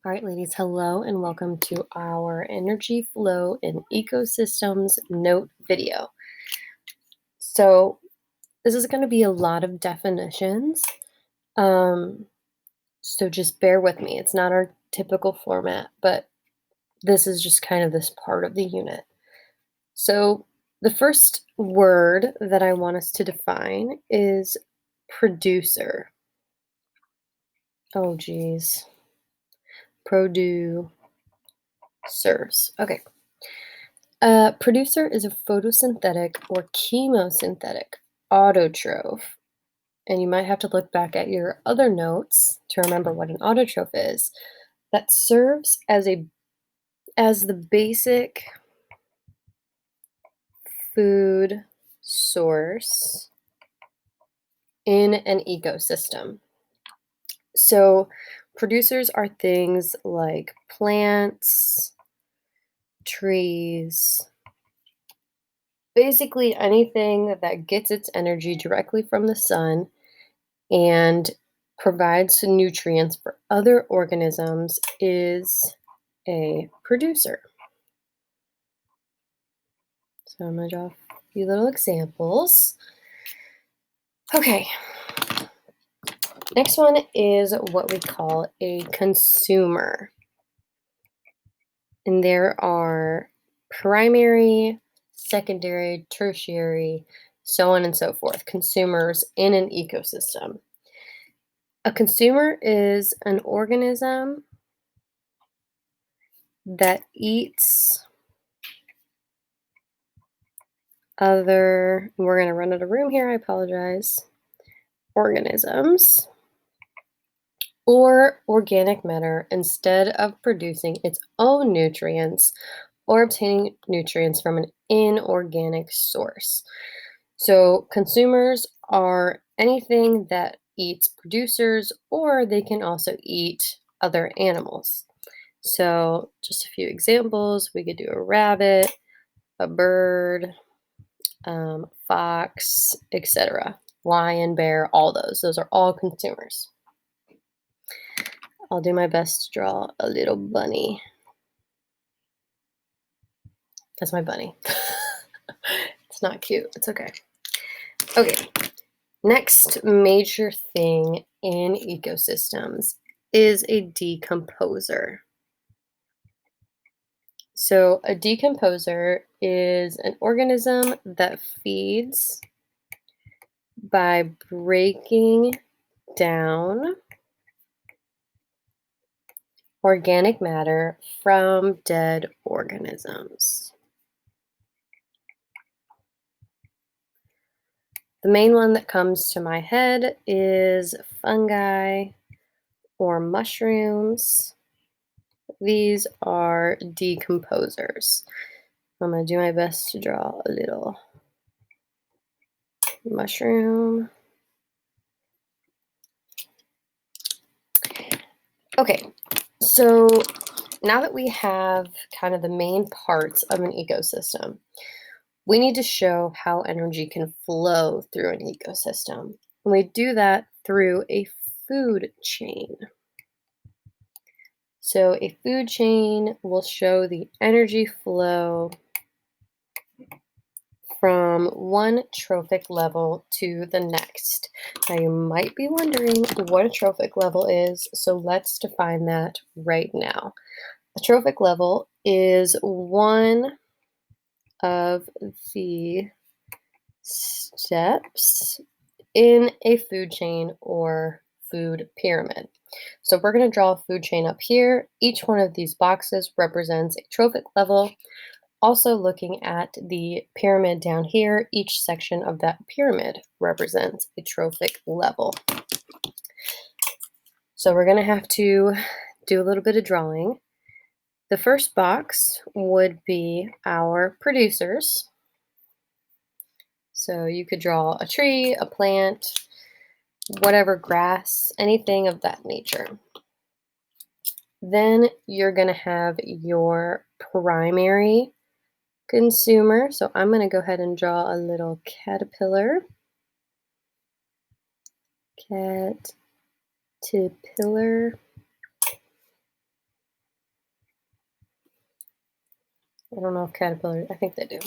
All right, ladies, hello and welcome to our energy flow in ecosystems note video. So, this is going to be a lot of definitions. Um, so, just bear with me. It's not our typical format, but this is just kind of this part of the unit. So, the first word that I want us to define is producer. Oh, geez. Producers. Okay. A producer is a photosynthetic or chemosynthetic autotroph. And you might have to look back at your other notes to remember what an autotroph is. That serves as the basic food source in an ecosystem. So producers are things like plants, trees, basically anything that gets its energy directly from the sun and provides nutrients for other organisms is a producer. So I'm going to draw a few little examples. Okay. Next one is what we call a consumer. And there are primary, secondary, tertiary, so on and so forth, consumers in an ecosystem. A consumer is an organism that eats we're going to run out of room here, I apologize, organisms or organic matter instead of producing its own nutrients or obtaining nutrients from an inorganic source. So consumers are anything that eats producers, or they can also eat other animals. So just a few examples, we could do a rabbit, a bird, fox, etc. Lion, bear, all those. Those are all consumers. I'll do my best to draw a little bunny. That's my bunny. It's not cute. It's okay. Okay. Next major thing in ecosystems is a decomposer. So a decomposer is an organism that feeds by breaking down organic matter from dead organisms. The main one that comes to my head is fungi or mushrooms. These are decomposers. I'm going to do my best to draw a little mushroom. Okay, so now that we have kind of the main parts of an ecosystem, we need to show how energy can flow through an ecosystem. And we do that through a food chain. So a food chain will show the energy flow from one trophic level to the next. Now you might be wondering what a trophic level is, so let's define that right now. A trophic level is one of the steps in a food chain or food pyramid. So we're going to draw a food chain up here. Each one of these boxes represents a trophic level. Also looking at the pyramid down here, each section of that pyramid represents a trophic level. So we're going to have to do a little bit of drawing. The first box would be our producers. So you could draw a tree, a plant, whatever, grass, anything of that nature. Then you're going to have your primary consumer. So I'm going to go ahead and draw a little caterpillar. Caterpillar. I don't know if caterpillars, I think they do,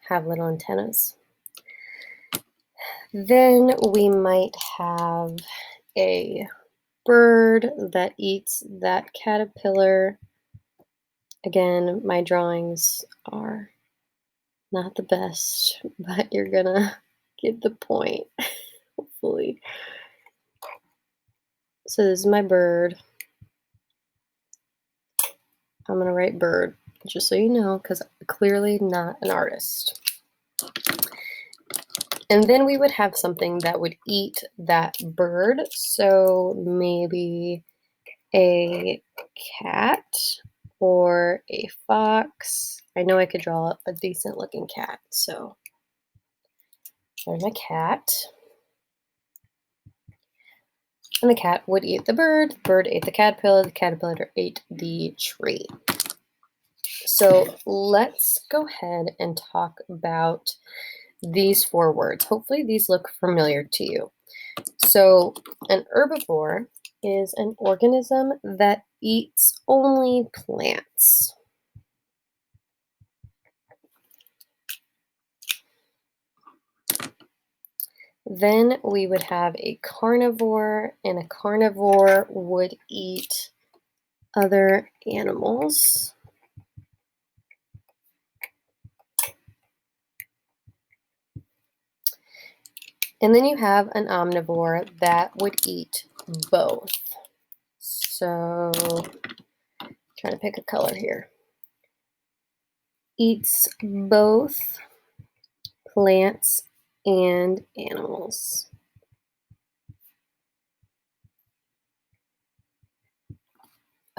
have little antennas. Then we might have a bird that eats that caterpillar. Again, my drawings are not the best, but you're gonna get the point, hopefully. So this is my bird. I'm gonna write bird, just so you know, because clearly not an artist. And then we would have something that would eat that bird. So maybe a cat or a fox. I know I could draw a decent looking cat. So there's my cat. And the cat would eat the bird ate the caterpillar ate the tree. So let's go ahead and talk about these 4 words. Hopefully these look familiar to you. So an herbivore is an organism that eats only plants. Then we would have a carnivore, and a carnivore would eat other animals. And then you have an omnivore that would eat both. So, trying to pick a color here. Eats both plants and animals.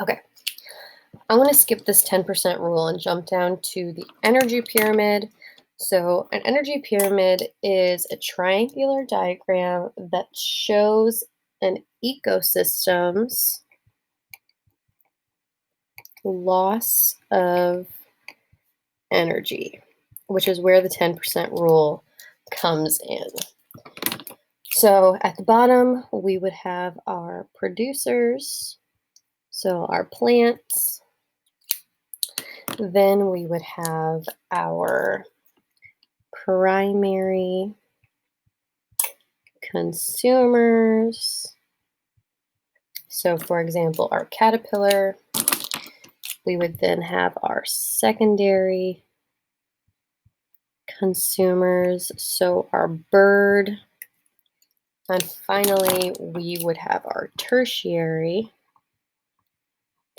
Okay, I want to skip this 10% rule and jump down to the energy pyramid. So an energy pyramid is a triangular diagram that shows an ecosystem's loss of energy, which is where the 10% rule comes in. So at the bottom, we would have our producers, so our plants. Then we would have our primary consumers. So for example, our caterpillar. We would then have our secondary consumers, so our bird. And finally, we would have our tertiary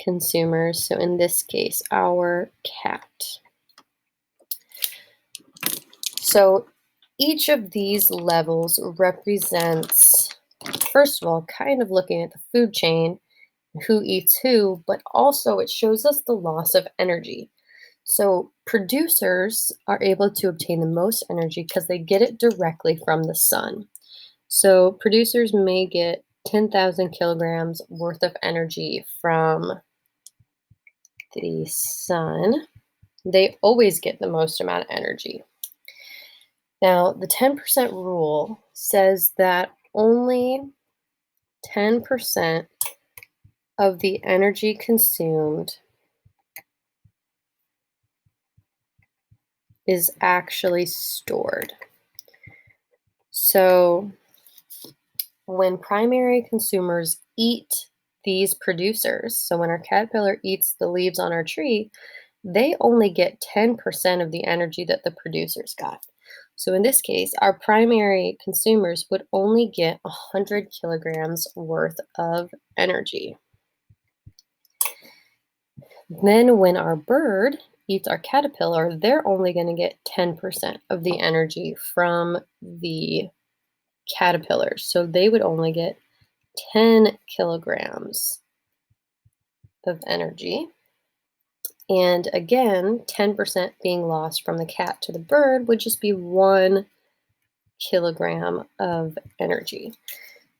consumers, so in this case, our cat. So each of these levels represents, first of all, kind of looking at the food chain, who eats who, but also it shows us the loss of energy. So producers are able to obtain the most energy because they get it directly from the sun. So producers may get 10,000 kilograms worth of energy from the sun. They always get the most amount of energy. Now, the 10% rule says that only 10% of the energy consumed is actually stored. So when primary consumers eat these producers, so when our caterpillar eats the leaves on our tree, they only get 10% of the energy that the producers got. So in this case, our primary consumers would only get 100 kilograms worth of energy. Then when our bird eats our caterpillar, they're only going to get 10% of the energy from the caterpillars. So they would only get 10 kilograms of energy. And again, 10% being lost from the cat to the bird would just be 1 kilogram of energy.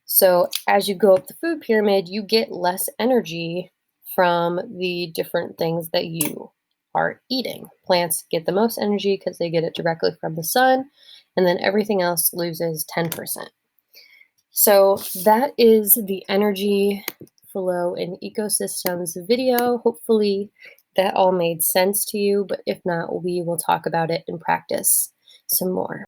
So as you go up the food pyramid, you get less energy from the different things that you are eating. Plants get the most energy because they get it directly from the sun, and then everything else loses 10%. So that is the energy flow in ecosystems video. Hopefully that all made sense to you, but if not, we will talk about it and practice some more.